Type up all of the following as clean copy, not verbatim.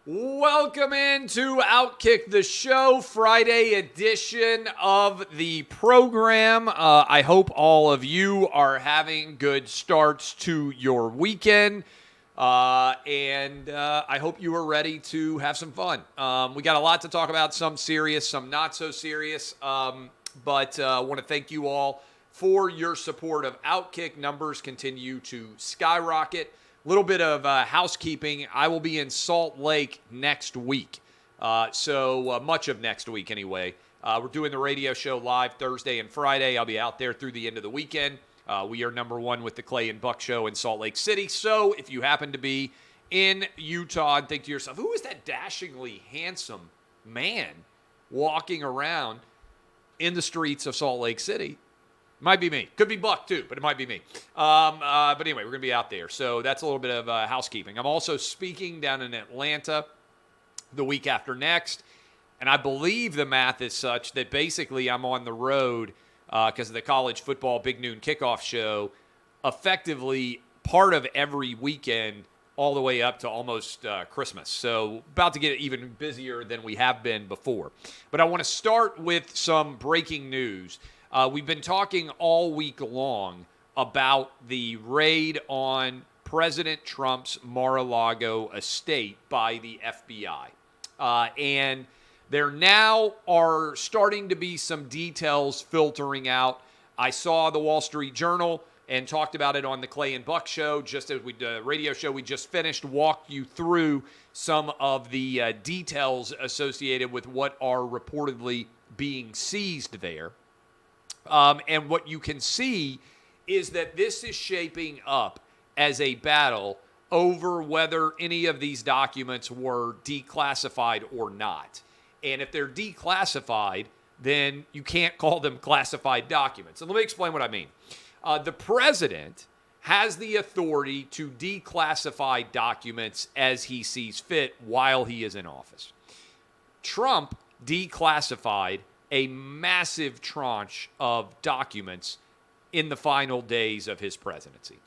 Welcome into Outkick the Show, Friday edition of the program. I hope all of you are having good starts to your weekend, and I hope you are ready to have some fun. We got a lot to talk about, some serious, some not so serious, but I want to thank you all for your support of Outkick. Numbers continue to skyrocket. Little bit of housekeeping. I will be in Salt Lake next week. So much of next week anyway. We're doing the radio show live Thursday and Friday. I'll be out there through the end of the weekend. We are number one with the Clay and Buck Show in Salt Lake City. So if you happen to be in Utah and think to yourself, who is that dashingly handsome man walking around in the streets of Salt Lake City? Might be me. Could be Buck, too, but it might be me. But anyway, we're going to be out there. So that's a little bit of housekeeping. I'm also speaking down in Atlanta the week after next. And I believe the math is such that basically I'm on the road because of the college football Big Noon Kickoff Show effectively part of every weekend all the way up to almost Christmas. So about to get even busier than we have been before. But I want to start with some breaking news. We've been talking all week long about the raid on President Trump's Mar-a-Lago estate by the FBI. And there now are starting to be some details filtering out. I saw the Wall Street Journal and talked about it on the Clay and Buck Show, just as the radio show we just finished, walked you through some of the details associated with what are reportedly being seized there. And what you can see is that this is shaping up as a battle over whether any of these documents were declassified or not. And if they're declassified, then you can't call them classified documents. And let me explain what I mean. The president has the authority to declassify documents as he sees fit while he is in office. Trump declassified a massive tranche of documents in the final days of his presidency.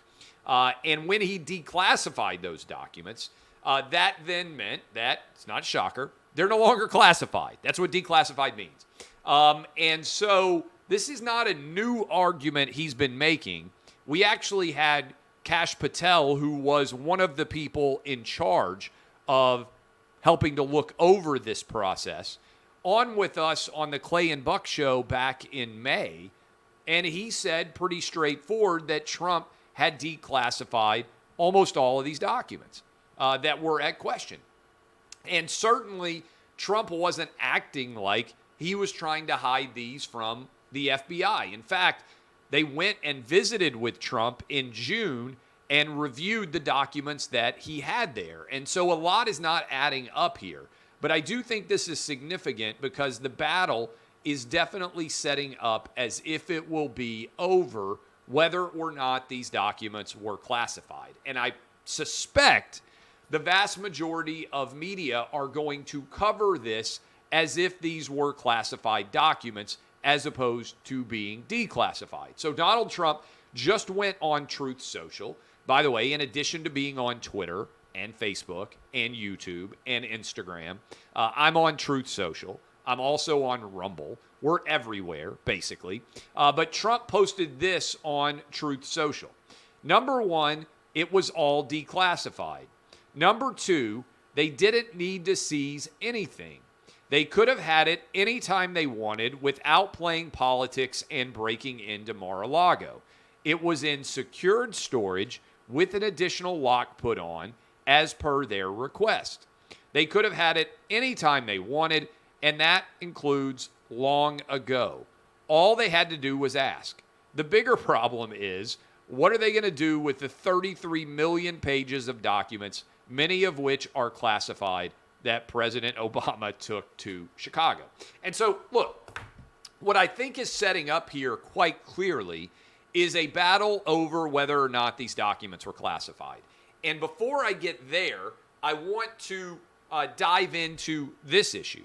And when he declassified those documents, that then meant that, it's not a shocker, they're no longer classified. That's what declassified means. And so this is not a new argument he's been making. We actually had Kash Patel, who was one of the people in charge of helping to look over this process, on with us on the Clay and Buck Show back in May, and he said pretty straightforward that Trump had declassified almost all of these documents that were at question. And certainly Trump wasn't acting like he was trying to hide these from the FBI. In fact, they went and visited with Trump in June and reviewed the documents that he had there. And so a lot is not adding up here. But I do think this is significant because the battle is definitely setting up as if it will be over whether or not these documents were classified. And I suspect the vast majority of media are going to cover this as if these were classified documents as opposed to being declassified. So Donald Trump just went on Truth Social. By the way, in addition to being on Twitter and Facebook and YouTube and Instagram, I'm on Truth Social. I'm also on Rumble. We're everywhere, basically. But Trump posted this on Truth Social. Number one, it was all declassified. Number two, they didn't need to seize anything. They could have had it anytime they wanted without playing politics and breaking into Mar-a-Lago. It was in secured storage with an additional lock put on as per their request. They could have had it anytime they wanted, and that includes long ago. All they had to do was ask. The bigger problem is, what are they going to do with the 33 million pages of documents, many of which are classified, that President Obama took to Chicago? And so, look, what I think is setting up here quite clearly is a battle over whether or not these documents were classified. And before I get there, I want to dive into this issue.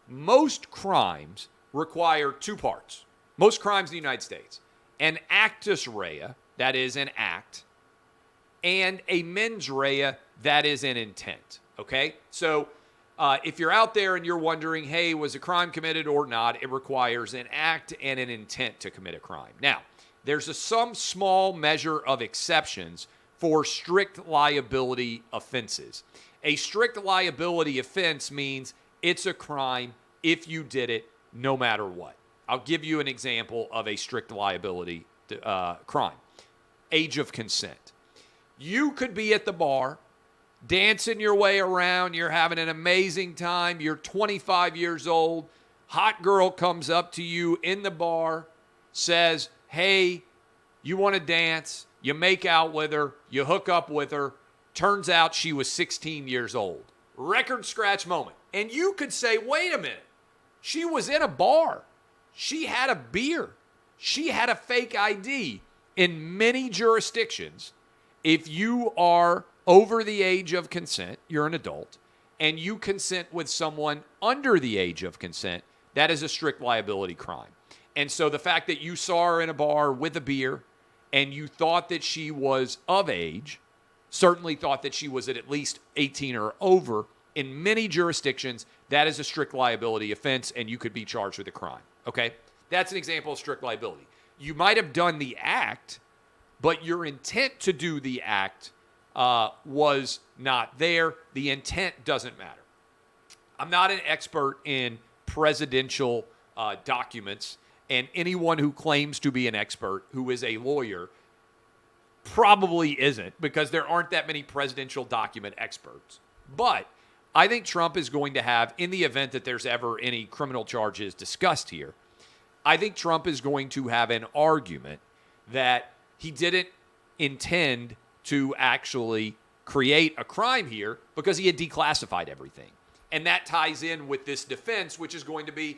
Most crimes require two parts. Most crimes in the United States. An actus rea, that is an act, and a mens rea, that is an intent. Okay? So if you're out there and you're wondering, hey, was a crime committed or not, it requires an act and an intent to commit a crime. Now, there's some small measure of exceptions for strict liability offenses. A strict liability offense means it's a crime if you did it no matter what. I'll give you an example of a strict liability crime. Age of consent. You could be at the bar, dancing your way around, you're having an amazing time, you're 25 years old, hot girl comes up to you in the bar, says, hey, you want to dance, you make out with her, you hook up with her, turns out she was 16 years old. Record scratch moment. And you could say, wait a minute, she was in a bar, she had a beer, she had a fake ID. In many jurisdictions, if you are over the age of consent, you're an adult, and you consent with someone under the age of consent, that is a strict liability crime. And so the fact that you saw her in a bar with a beer and you thought that she was of age, certainly thought that she was at least 18 or over, in many jurisdictions, that is a strict liability offense and you could be charged with a crime. Okay? That's an example of strict liability. You might have done the act, but your intent to do the act was not there. The intent doesn't matter. I'm not an expert in presidential documents, and anyone who claims to be an expert who is a lawyer probably isn't, because there aren't that many presidential document experts. But I think Trump is going to have, in the event that there's ever any criminal charges discussed here, I think Trump is going to have an argument that he didn't intend to actually create a crime here because he had declassified everything. And that ties in with this defense, which is going to be,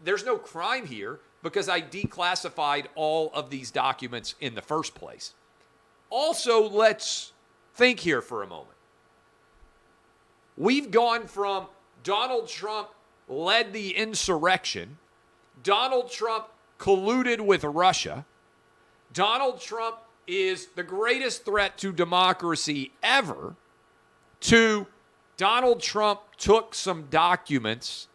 there's no crime here because I declassified all of these documents in the first place. Also, let's think here for a moment. We've gone from Donald Trump led the insurrection, Donald Trump colluded with Russia, Donald Trump is the greatest threat to democracy ever, to Donald Trump took some documents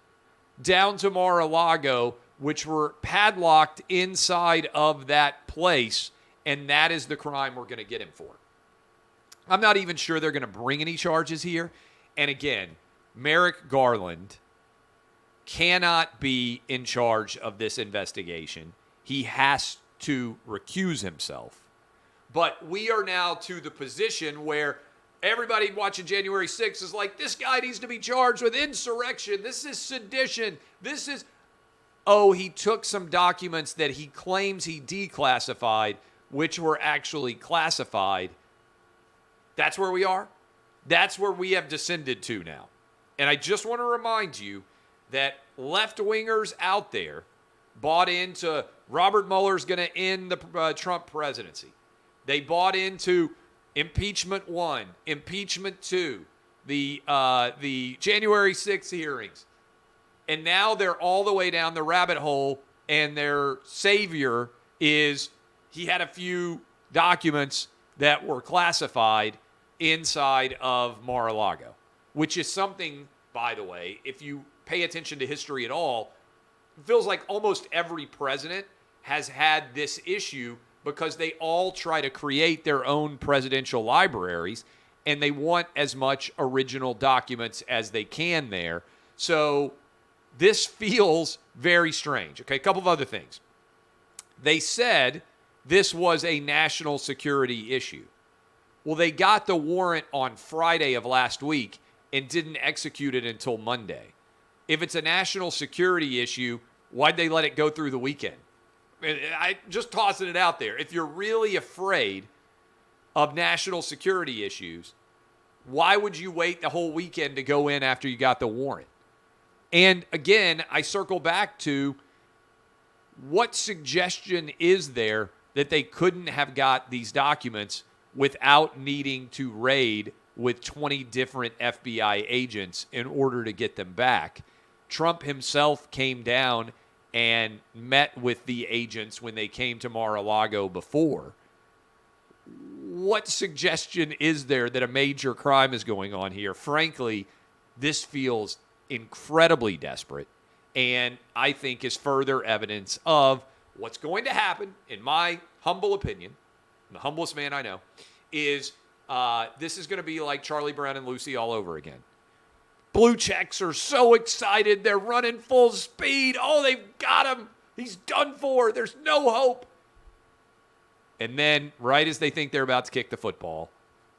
down to Mar-a-Lago which were padlocked inside of that place, and that is the crime we're going to get him for. I'm not even sure they're going to bring any charges here. And again, Merrick Garland cannot be in charge of this investigation. He has to recuse himself. But we are now to the position where everybody watching January 6th is like, this guy needs to be charged with insurrection. This is sedition. This is, oh, he took some documents that he claims he declassified, which were actually classified. That's where we are. That's where we have descended to now. And I just want to remind you that left-wingers out there bought into Robert Mueller's going to end the Trump presidency. They bought into impeachment 1, impeachment 2, the January 6th hearings. And now they're all the way down the rabbit hole, and their savior is he had a few documents that were classified inside of Mar-a-Lago, which is something, by the way, if you pay attention to history at all, it feels like almost every president has had this issue because they all try to create their own presidential libraries and they want as much original documents as they can there. So this feels very strange. Okay, a couple of other things. They said this was a national security issue. Well, they got the warrant on Friday of last week and didn't execute it until Monday. If it's a national security issue, why'd they let it go through the weekend? I just tossing it out there. If you're really afraid of national security issues, why would you wait the whole weekend to go in after you got the warrant? And again, I circle back to what suggestion is there that they couldn't have got these documents without needing to raid with 20 different FBI agents in order to get them back. Trump himself came down and met with the agents when they came to Mar-a-Lago before. what suggestion is there that a major crime is going on here? Frankly, this feels incredibly desperate, and I think is further evidence of what's going to happen, in my humble opinion, the humblest man I know, is this is going to be like Charlie Brown and Lucy all over again. Blue checks are so excited. They're running full speed. Oh, they've got him. He's done for. There's no hope. And then, right as they think they're about to kick the football,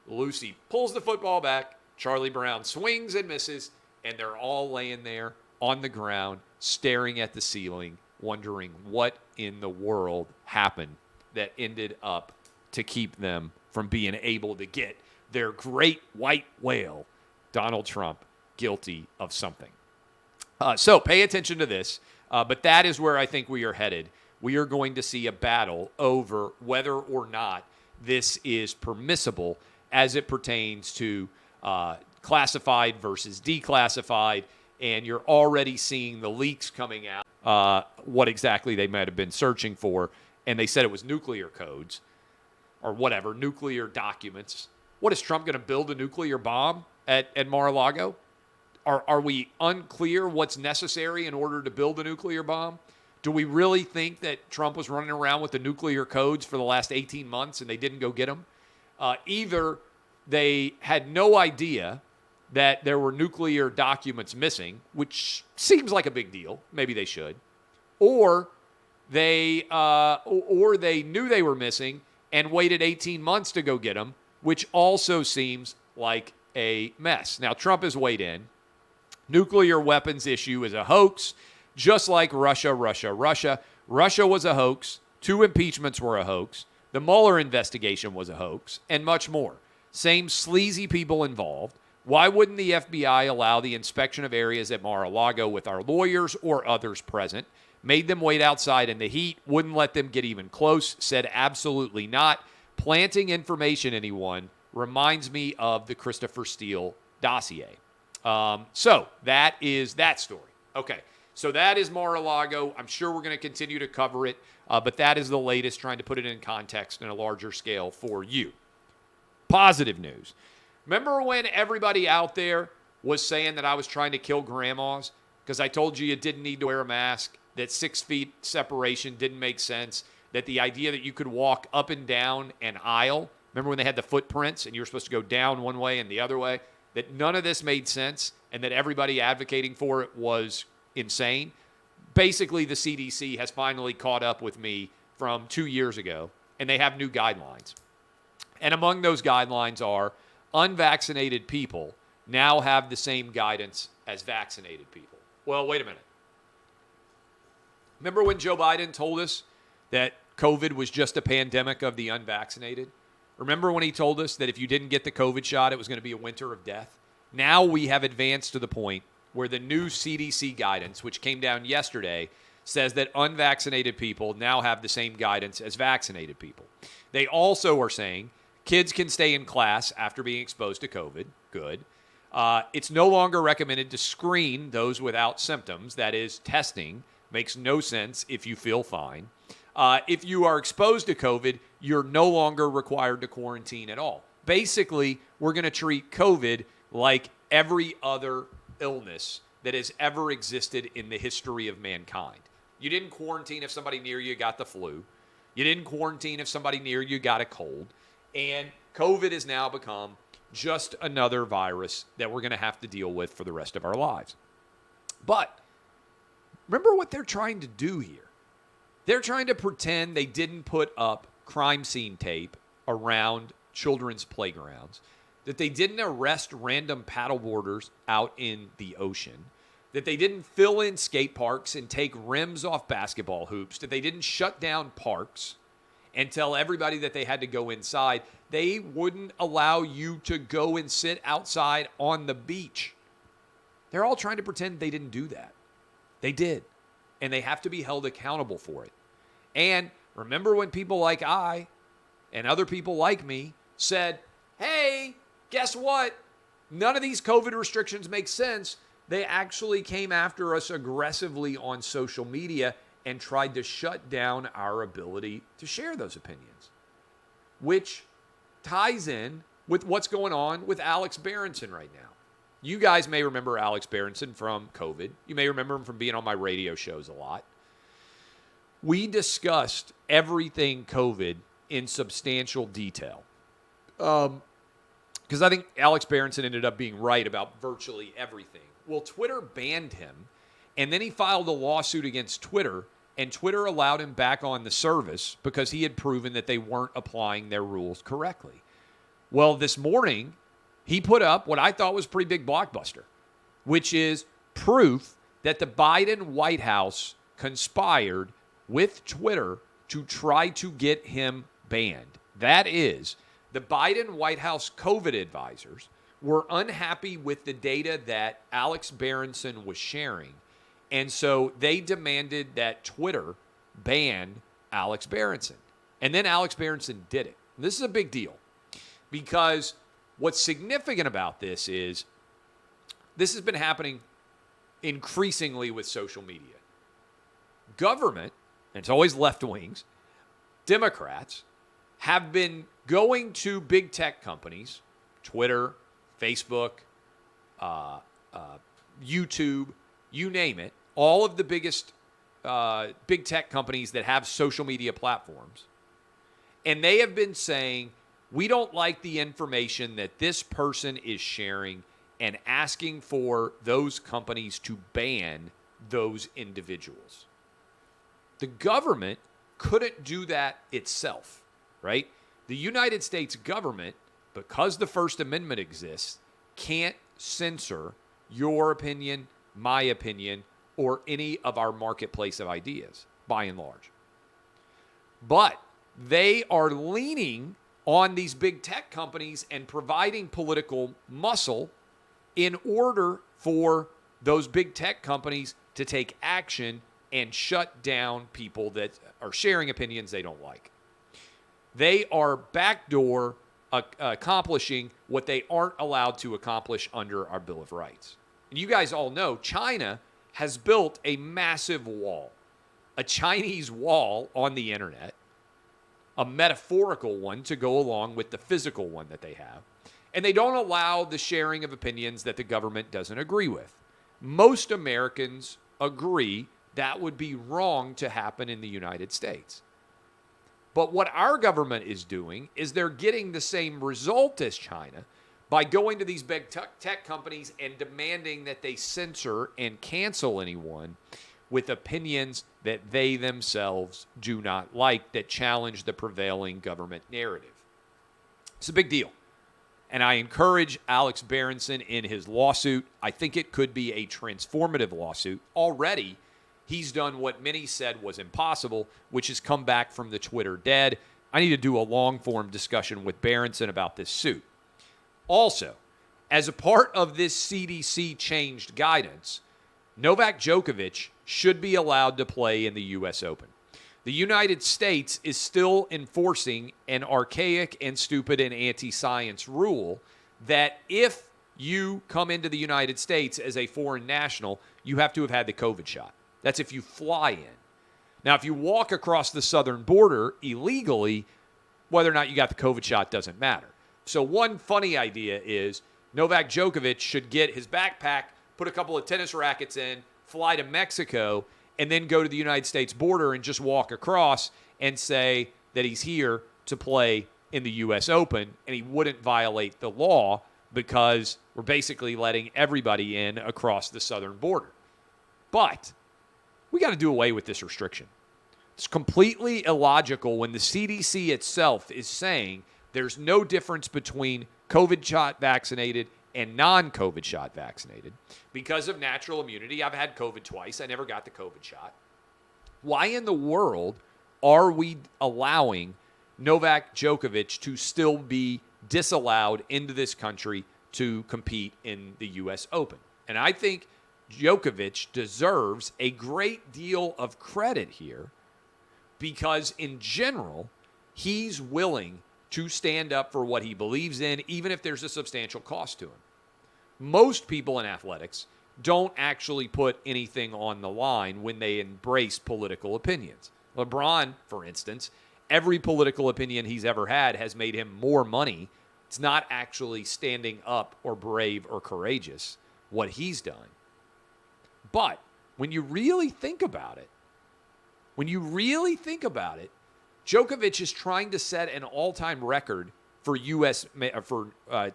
Lucy pulls the football back. Charlie Brown swings and misses, and they're all laying there on the ground, staring at the ceiling, wondering what in the world happened that ended up to keep them from being able to get their great white whale, Donald Trump, guilty of something. So pay attention to this, but that is where I think we are headed. We are going to see a battle over whether or not this is permissible as it pertains to classified versus declassified, and you're already seeing the leaks coming out, what exactly they might have been searching for, and they said it was nuclear codes or whatever, nuclear documents. What, is Trump going to build a nuclear bomb at Mar-a-Lago? Are we unclear what's necessary in order to build a nuclear bomb? Do we really think that Trump was running around with the nuclear codes for the last 18 months and they didn't go get them? Either they had no idea that there were nuclear documents missing, which seems like a big deal. Maybe they should. Or they knew they were missing and waited 18 months to go get them, which also seems like a mess. Now, Trump has weighed in. Nuclear weapons issue is a hoax, just like Russia. Russia was a hoax. 2 impeachments were a hoax. The Mueller investigation was a hoax, and much more. Same sleazy people involved. Why wouldn't the FBI allow the inspection of areas at Mar-a-Lago with our lawyers or others present? Made them wait outside in the heat, wouldn't let them get even close, said absolutely not. Planting information, anyone, reminds me of the Christopher Steele dossier. So that is that story. Okay, so that is Mar-a-Lago. I'm sure we're going to continue to cover it, but that is the latest, trying to put it in context in a larger scale for you. Positive news. Remember when everybody out there was saying that I was trying to kill grandmas because I told you didn't need to wear a mask, that 6 feet separation didn't make sense, that the idea that you could walk up and down an aisle, remember when they had the footprints and you were supposed to go down one way and the other way, that none of this made sense and that everybody advocating for it was insane? Basically, the CDC has finally caught up with me from 2 years ago, and they have new guidelines. And among those guidelines are unvaccinated people now have the same guidance as vaccinated people. Well, wait a minute. Remember when Joe Biden told us that COVID was just a pandemic of the unvaccinated? Remember when he told us that if you didn't get the COVID shot, it was going to be a winter of death? Now we have advanced to the point where the new CDC guidance, which came down yesterday, says that unvaccinated people now have the same guidance as vaccinated people. They also are saying kids can stay in class after being exposed to COVID. Good. It's no longer recommended to screen those without symptoms. That is, testing makes no sense if you feel fine. If you are exposed to COVID, you're no longer required to quarantine at all. Basically, we're going to treat COVID like every other illness that has ever existed in the history of mankind. You didn't quarantine if somebody near you got the flu. You didn't quarantine if somebody near you got a cold. And COVID has now become just another virus that we're going to have to deal with for the rest of our lives. But remember what they're trying to do here. They're trying to pretend they didn't put up crime scene tape around children's playgrounds, that they didn't arrest random paddleboarders out in the ocean, that they didn't fill in skate parks and take rims off basketball hoops, that they didn't shut down parks and tell everybody that they had to go inside. They wouldn't allow you to go and sit outside on the beach. They're all trying to pretend they didn't do that. They did. And they have to be held accountable for it. And remember when people like I and other people like me said, hey, guess what? None of these COVID restrictions make sense. They actually came after us aggressively on social media and tried to shut down our ability to share those opinions, which ties in with what's going on with Alex Berenson right now. You guys may remember Alex Berenson from COVID. You may remember him from being on my radio shows a lot. We discussed everything COVID in substantial detail. Because I think Alex Berenson ended up being right about virtually everything. Well, Twitter banned him, and then he filed a lawsuit against Twitter, and Twitter allowed him back on the service because he had proven that they weren't applying their rules correctly. Well, this morning, he put up what I thought was a pretty big blockbuster, which is proof that the Biden White House conspired with Twitter to try to get him banned. That is, the Biden White House COVID advisors were unhappy with the data that Alex Berenson was sharing, and so they demanded that Twitter ban Alex Berenson. And then Alex Berenson did it. This is a big deal because what's significant about this is this has been happening increasingly with social media. Government, and it's always left wings, Democrats, have been going to big tech companies, Twitter, Facebook, YouTube, you name it, all of the biggest big tech companies that have social media platforms. And they have been saying, we don't like the information that this person is sharing, and asking for those companies to ban those individuals. The government couldn't do that itself, right? The United States government, because the First Amendment exists, can't censor your opinion, my opinion, or any of our marketplace of ideas, by and large. But they are leaning on these big tech companies and providing political muscle in order for those big tech companies to take action and shut down people that are sharing opinions they don't like. They are backdoor accomplishing what they aren't allowed to accomplish under our Bill of Rights. And you guys all know China has built a massive wall, a Chinese wall on the internet, a metaphorical one to go along with the physical one that they have. And they don't allow the sharing of opinions that the government doesn't agree with. Most Americans agree that would be wrong to happen in the United States. But what our government is doing is they're getting the same result as China by going to these big tech companies and demanding that they censor and cancel anyone with opinions that they themselves do not like that challenge the prevailing government narrative. It's a big deal. And I encourage Alex Berenson in his lawsuit. I think it could be a transformative lawsuit. Already, he's done what many said was impossible, which is come back from the Twitter dead. I need to do a long-form discussion with Berenson about this suit. Also, as a part of this CDC changed guidance, Novak Djokovic should be allowed to play in the U.S. Open. The United States is still enforcing an archaic and stupid and anti-science rule that if you come into the United States as a foreign national, you have to have had the COVID shot. That's if you fly in. Now, if you walk across the southern border illegally, whether or not you got the COVID shot doesn't matter. So one funny idea is Novak Djokovic should get his backpack, put a couple of tennis rackets in, fly to Mexico, and then go to the United States border and just walk across and say that he's here to play in the U.S. Open, and he wouldn't violate the law because we're basically letting everybody in across the southern border. But we got to do away with this restriction. It's completely illogical when the CDC itself is saying there's no difference between COVID shot vaccinated and non-COVID shot vaccinated because of natural immunity. I've had COVID twice. I never got the COVID shot. Why in the world are we allowing Novak Djokovic to still be disallowed into this country to compete in the U.S. Open? And I think Djokovic deserves a great deal of credit here because in general, he's willing to stand up for what he believes in, even if there's a substantial cost to him. Most people in athletics don't actually put anything on the line when they embrace political opinions. LeBron, for instance, every political opinion he's ever had has made him more money. It's not actually standing up or brave or courageous what he's done. But when you really think about it, Djokovic is trying to set an all-time record for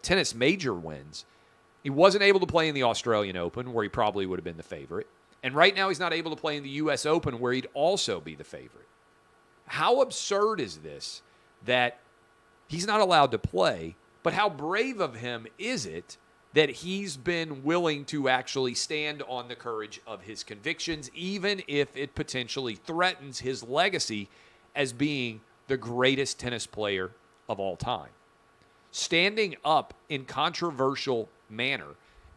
tennis major wins. He wasn't able to play in the Australian Open, where he probably would have been the favorite. And right now he's not able to play in the U.S. Open, where he'd also be the favorite. How absurd is this that he's not allowed to play, but how brave of him is it that he's been willing to actually stand on the courage of his convictions, even if it potentially threatens his legacy as being the greatest tennis player of all time. Standing up in controversial manner.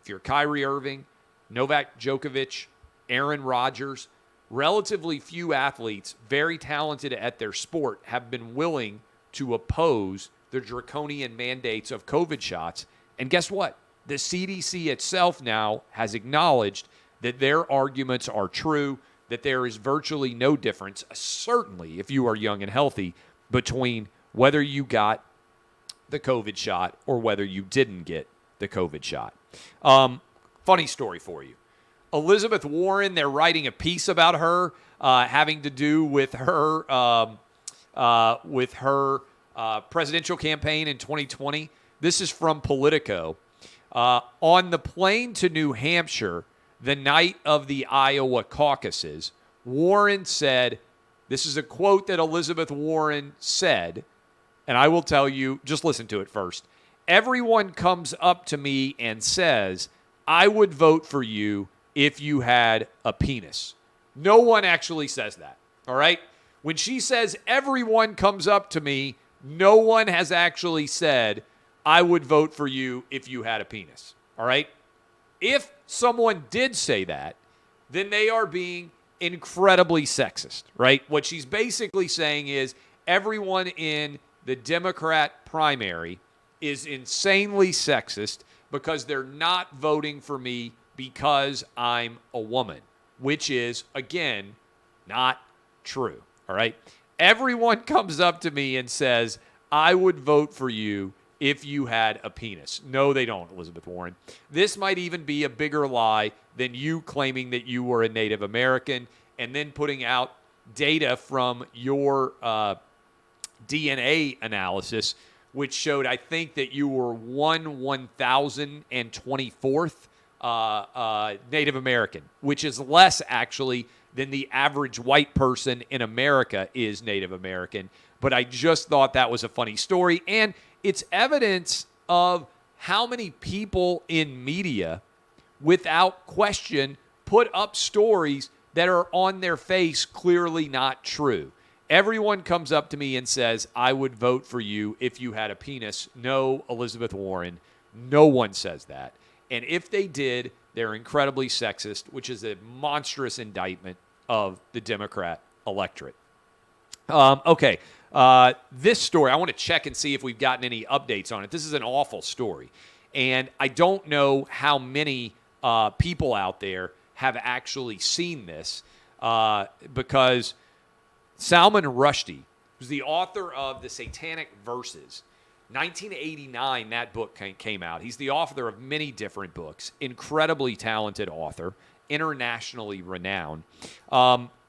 If you're Kyrie Irving, Novak Djokovic, Aaron Rodgers, relatively few athletes, very talented at their sport, have been willing to oppose the draconian mandates of COVID shots. And guess what? The CDC itself now has acknowledged that their arguments are true, that there is virtually no difference, certainly if you are young and healthy, between whether you got the COVID shot or whether you didn't get the COVID shot. Funny story for you. Elizabeth Warren, they're writing a piece about her having to do with her presidential campaign in 2020. This is from Politico. On the plane to New Hampshire, the night of the Iowa caucuses, Warren said, this is a quote that Elizabeth Warren said, and I will tell you, just listen to it first. Everyone comes up to me and says, I would vote for you if you had a penis. No one actually says that, all right? When she says everyone comes up to me, no one has actually said, I would vote for you if you had a penis, all right? If someone did say that, then they are being incredibly sexist, right? What she's basically saying is everyone in the Democrat primary is insanely sexist because they're not voting for me because I'm a woman, which is, again, not true, all right? Everyone comes up to me and says, I would vote for you if you had a penis. No, they don't, Elizabeth Warren. This might even be a bigger lie than you claiming that you were a Native American and then putting out data from your DNA analysis, which showed, I think, that you were 1,024th Native American, which is less, actually, than the average white person in America is Native American. But I just thought that was a funny story. And it's evidence of how many people in media, without question, put up stories that are on their face clearly not true. Everyone comes up to me and says, I would vote for you if you had a penis. No, Elizabeth Warren, no one says that. And if they did, they're incredibly sexist, which is a monstrous indictment of the Democrat electorate. Okay. This story, I want to check and see if we've gotten any updates on it. This is an awful story. And I don't know how many people out there have actually seen this because Salman Rushdie, who's the author of The Satanic Verses, 1989, that book came out. He's the author of many different books, incredibly talented author, internationally renowned.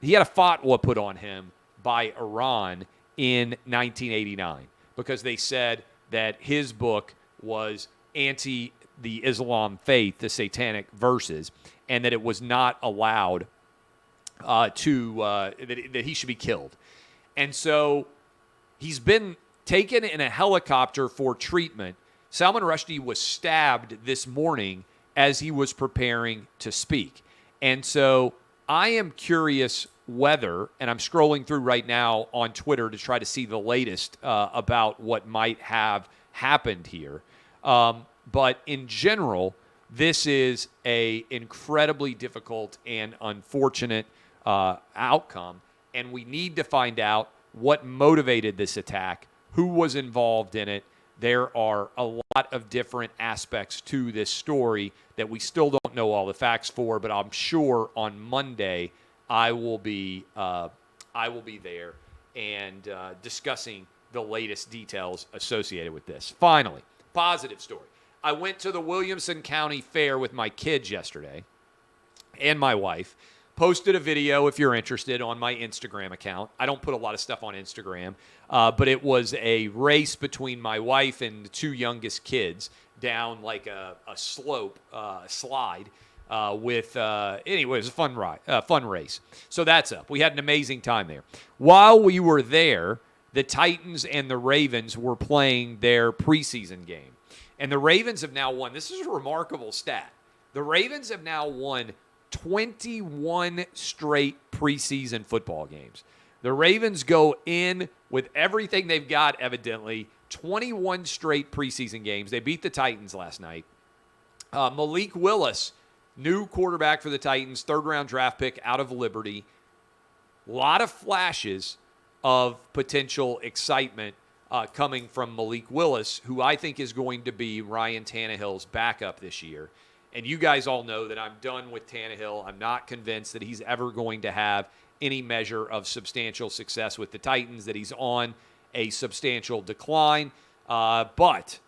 He had a fatwa put on him by Iran in 1989 because they said that his book was anti the Islam faith, the Satanic Verses, and that it was not allowed that he should be killed. And so he's been taken in a helicopter for treatment. Salman Rushdie was stabbed this morning as he was preparing to speak. And so I am curious whether, and I'm scrolling through right now on Twitter to try to see the latest about what might have happened here. But in general, this is an incredibly difficult and unfortunate outcome, and we need to find out what motivated this attack, who was involved in it. There are a lot of different aspects to this story that we still don't know all the facts for, but I'm sure on Monday I will be there and discussing the latest details associated with this. Finally, positive story. I went to the Williamson County Fair with my kids yesterday and my wife. Posted a video, if you're interested, on my Instagram account. I don't put a lot of stuff on Instagram, but it was a race between my wife and the two youngest kids down like a slope, slide, anyway, it was a fun race. So that's up. We had an amazing time there. While we were there, the Titans and the Ravens were playing their preseason game. And the Ravens have now won. This is a remarkable stat. The Ravens have now won 21 straight preseason football games. The Ravens go in with everything they've got, evidently. 21 straight preseason games. They beat the Titans last night. Malik Willis, new quarterback for the Titans, third-round draft pick out of Liberty. A lot of flashes of potential excitement coming from Malik Willis, who I think is going to be Ryan Tannehill's backup this year. And you guys all know that I'm done with Tannehill. I'm not convinced that he's ever going to have any measure of substantial success with the Titans, that he's on a substantial decline. But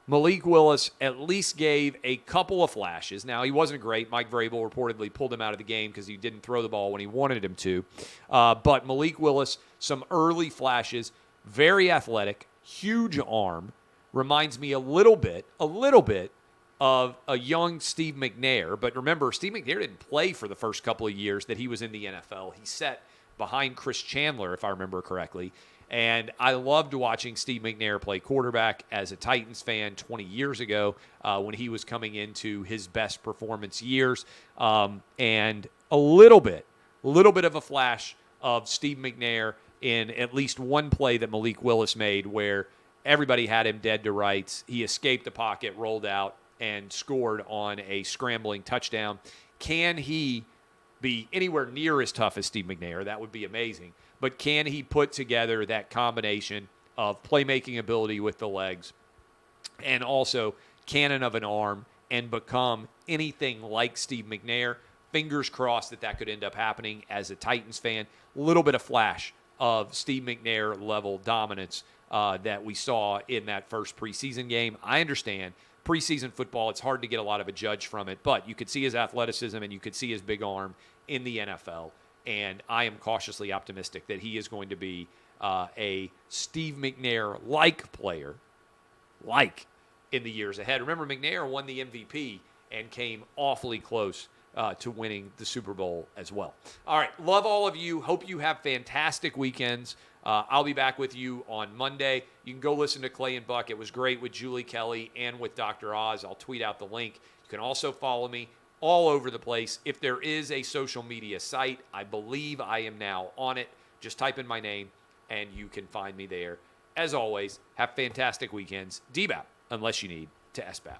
Malik Willis at least gave a couple of flashes. Now, he wasn't great. Mike Vrabel reportedly pulled him out of the game because he didn't throw the ball when he wanted him to. But Malik Willis, some early flashes, very athletic, huge arm, reminds me a little bit of a young Steve McNair. But remember, Steve McNair didn't play for the first couple of years that he was in the NFL. He sat behind Chris Chandler, if I remember correctly. And I loved watching Steve McNair play quarterback as a Titans fan 20 years ago when he was coming into his best performance years. And a little bit of a flash of Steve McNair in at least one play that Malik Willis made where everybody had him dead to rights. He escaped the pocket, rolled out, and scored on a scrambling touchdown. Can he be anywhere near as tough as Steve McNair? That would be amazing. But can he put together that combination of playmaking ability with the legs and also cannon of an arm and become anything like Steve McNair? Fingers crossed that could end up happening as a Titans fan. A little bit of flash of Steve McNair level dominance that we saw in that first preseason game. I understand preseason football, it's hard to get a lot of a judge from it, but you could see his athleticism and you could see his big arm in the NFL. And I am cautiously optimistic that he is going to be a Steve McNair-like player, in the years ahead. Remember, McNair won the MVP and came awfully close to winning the Super Bowl as well. All right, love all of you. Hope you have fantastic weekends. I'll be back with you on Monday. You can go listen to Clay and Buck. It was great with Julie Kelly and with Dr. Oz. I'll tweet out the link. You can also follow me all over the place. If there is a social media site, I believe I am now on it. Just type in my name, and you can find me there. As always, have fantastic weekends. DBAP, unless you need to SBAP.